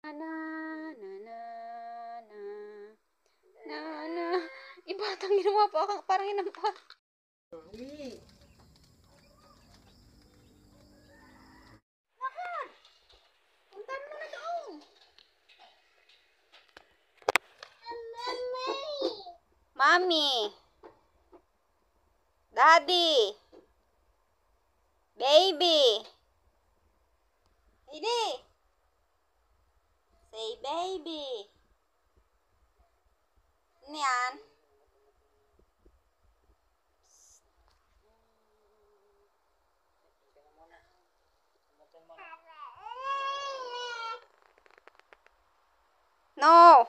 Na na na na na na. Ibatang ginawa pa parang inampak. Bakit? Punta mo na doon. Mommy. Daddy. Baby. Hindi. Say baby. Ano yan? No.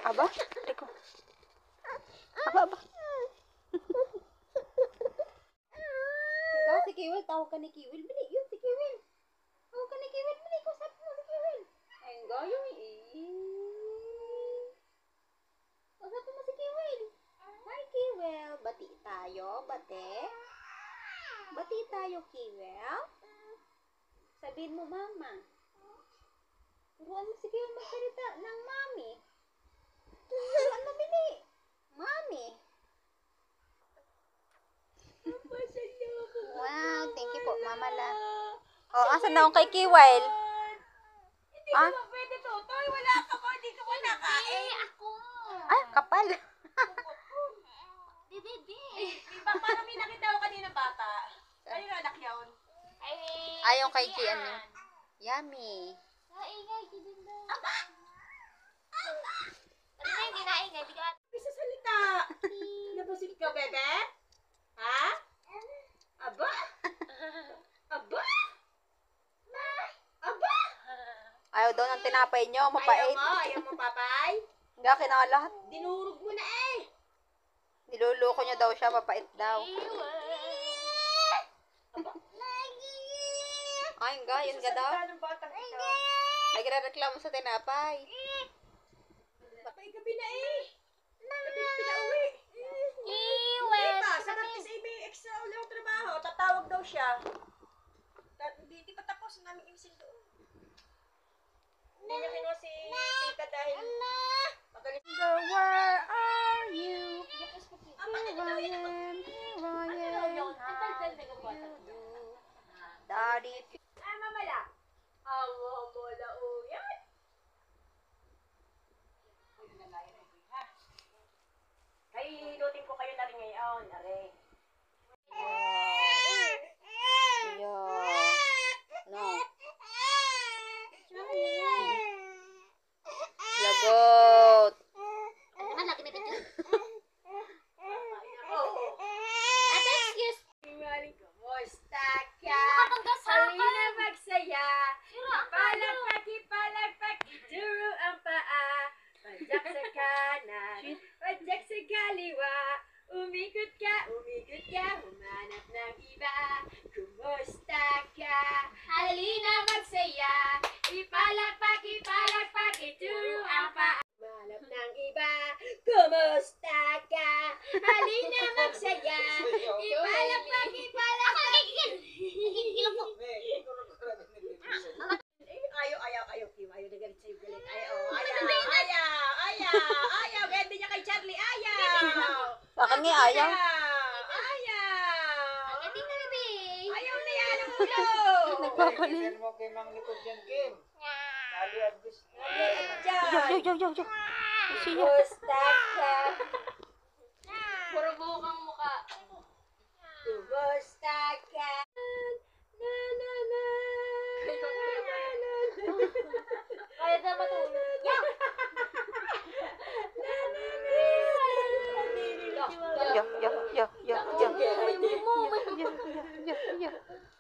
Aba, teko. Aba. Ikaw si Kiwil, tawag ka ni Kiwil. Bili, yun si Kiwil. Tawag ka ni Kiwil, bili ko sa mo si Kiwil. Ay, yung usapin mo si Kiwil. Hi, Kiwil. Bati tayo, bate. Bati tayo, Kiwil. Sabihin mo, mama. Turuan mo si Kiwil magsalita ng mami. Turuan mo, bili. Mami. Wow, thank you po, Mama La. Oh, asan na akong kay Kiwil? Hindi ka ba pwede, Totoy? Wala ka ba? Hindi ka ba nakain? Ako. Ay, kapal. Di. Diba parang may nakita ko kanina bata? Ano yung anak yun? Ayaw kay Kian. Yummy. Naingay, din daw. Aba! Ano na yung ginaingay? Di ka... Bisa salita. Nabusit ka, bebe? Ha? Aba? Aba? Aba? Ayaw daw ng tinapay nyo, mapait. Ayaw mo, papay? Hindi, kinakalat. Dinurog mo na eh. Niluloko nyo daw siya, mapait daw. Ay, nga, yun ka daw. Salita ng batang ito. Nagre-reklamo sa tinapay. Patay gabi na eh. Gabi na pinauwi. Iwes. Diba? Sa Martes ay may extra ulang trabaho. Tatawag daw siya. Di pa tapos namin imisin doon. Hindi niya kinuha si tita dahil magaling. Girl, where are you? Ah, bakit ito yun? Daddy. Ay, mamala. Awo mo la uyan. Ay, hihilutin ko kayo na rin ngayon. Are. No. Lagot. Ano lagi na dito? Oo. Ate, excuse. Maling kumusta ka? Nakapagdasal ka. Halina magsaya. Pero ang Palagpag, iduro ang paa. Pajak sa kanan, pajak sa kaliwa. Umikot ka, humanap ng iba. Kumusta ka? Halina magsaya. Ipalagpag, iduro ang paa. Humanap ng iba. Kumusta ka? Halina magsaya. Ipalagpag, ayaw, Kim. Ayaw na galit sa'yo, galit. Ayaw. Ganda niya kay Charlie, ayaw. Sa akin nga ayaw. Ayaw. Ate, baby. Ayaw na yan ang ulo. Nagpapalit. Tingnan mo kay Mang Likod yan, Kim. Lalo at gusto. Yo. Siya. Kumusta ka? Puro bukang mukha. Kumusta ka? Na. Kaya na matulog. Yo.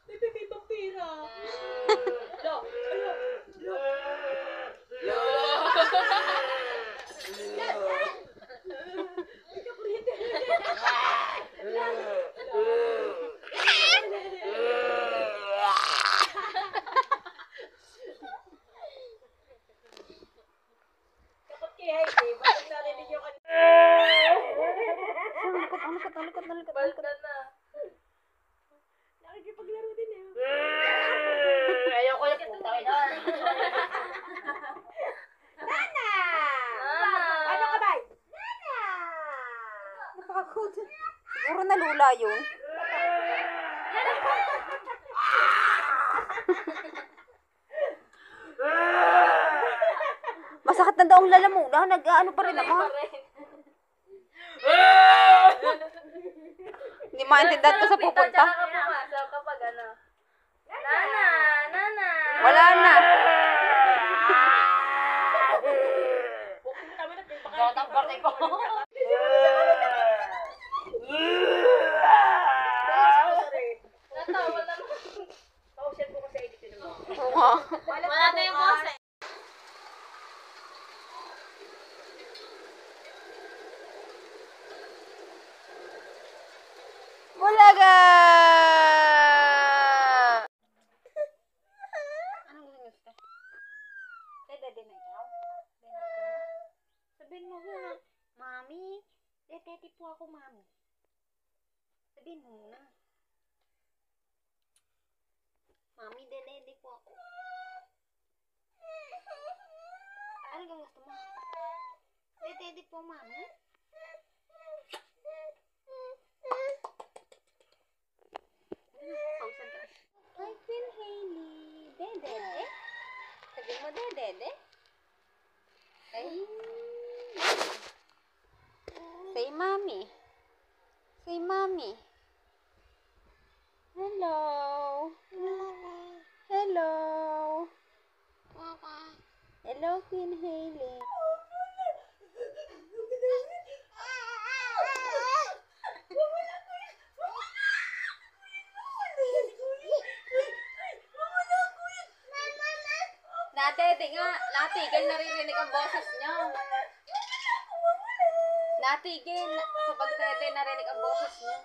May vampira. Kapag kaya hindi, bakit narinig yung Ang likot. Balda na. Nakikipaglaro din eh. lula yun. Masakit na daw ang lalamuna. Nag-ano pa rin naman. Hindi maintindihan ko sa pupunta. Tsaka ka pumasok kapag ano. Nana, nana. Wala na. Pupunta mo na, baka Bakit ang birthday ko? Natawa naman. pausin ko kasi edit din mo. Oo nga. Wala na yung boss eh. Bulaga! Anong gusto? Dede na ikaw? Sabihin mo na, Mami, dede po ako, Mami. Sabihin mo muna. Mami, dede po ako. Ano kang gusto mo? Dede po, Mami. Pausan ka. Hi, Queen Hailey. Dede? Sabihin mo, dede? Ay. Say, Mommy. Say, Mommy. Hello. Hello. Hello, Queen Hailey. Natete nga, natigil, naririnig ang boses niya. Natigil, sa pagtete, narinig ang boses niya.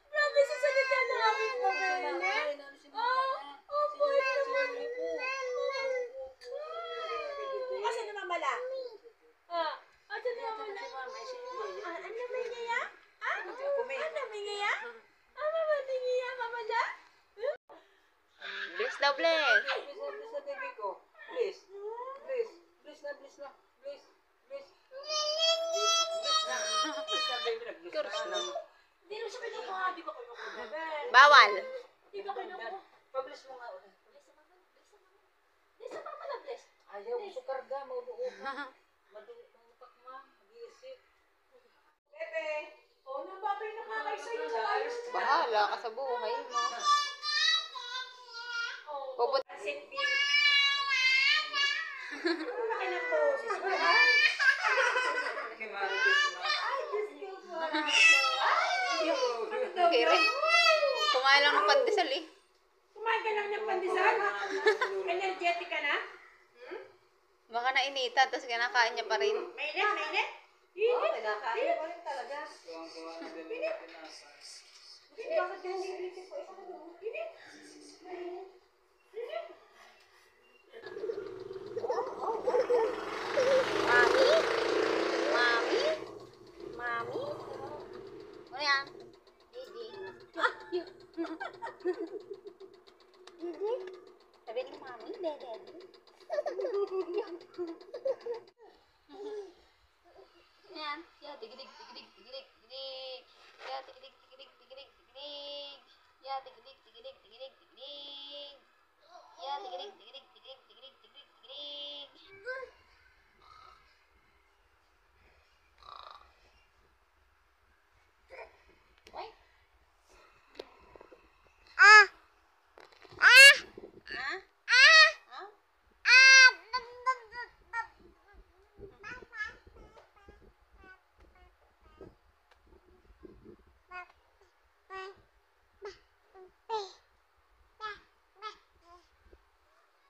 Grabe sa salita na amin mo, Bene. Asa na mamala? Asa na mamala? Ano may ngaya? Ano may ngaya? Ano may ngaya, mamala? Bless daw, bless. Please na baby ko. Please. Please. Please na, please na. Please. Please. Please na. Please na baby. Nag-bless na. Hindi mo siya kinukuha. Di ba kinukuha? Bawal. Di ba kinukuha? Pa-bless mo nga. Bless naman pala, bless. Ayaw, sukar ka. Maduot. Maduot ma. Mag-iisip. Bebe. Oh, nababay na kakay sa'yo. Bahala ka sa buhay mo. Pupunta. Sit B. Ano na kayo ng boses mo, ha? Kay Marites ma. Ay, Diyos ko po. Kire. Kumain lang ng pandesal eh. Kumain ka lang ng pandesal? Energetic ka na? Baka nainita, tapos kinakain niya pa rin. Mainit, mainit? Oo, kinakain ko rin talaga. Tuwang-tuwa na din ang pinasa. Bakit ka hindi dito po? Init? Mami? Mami? Mami? Ano yan? Didi. Ah, yun. Didi? Sabihin mo, Mami, dede. Yan. Yan, digidig, digidig.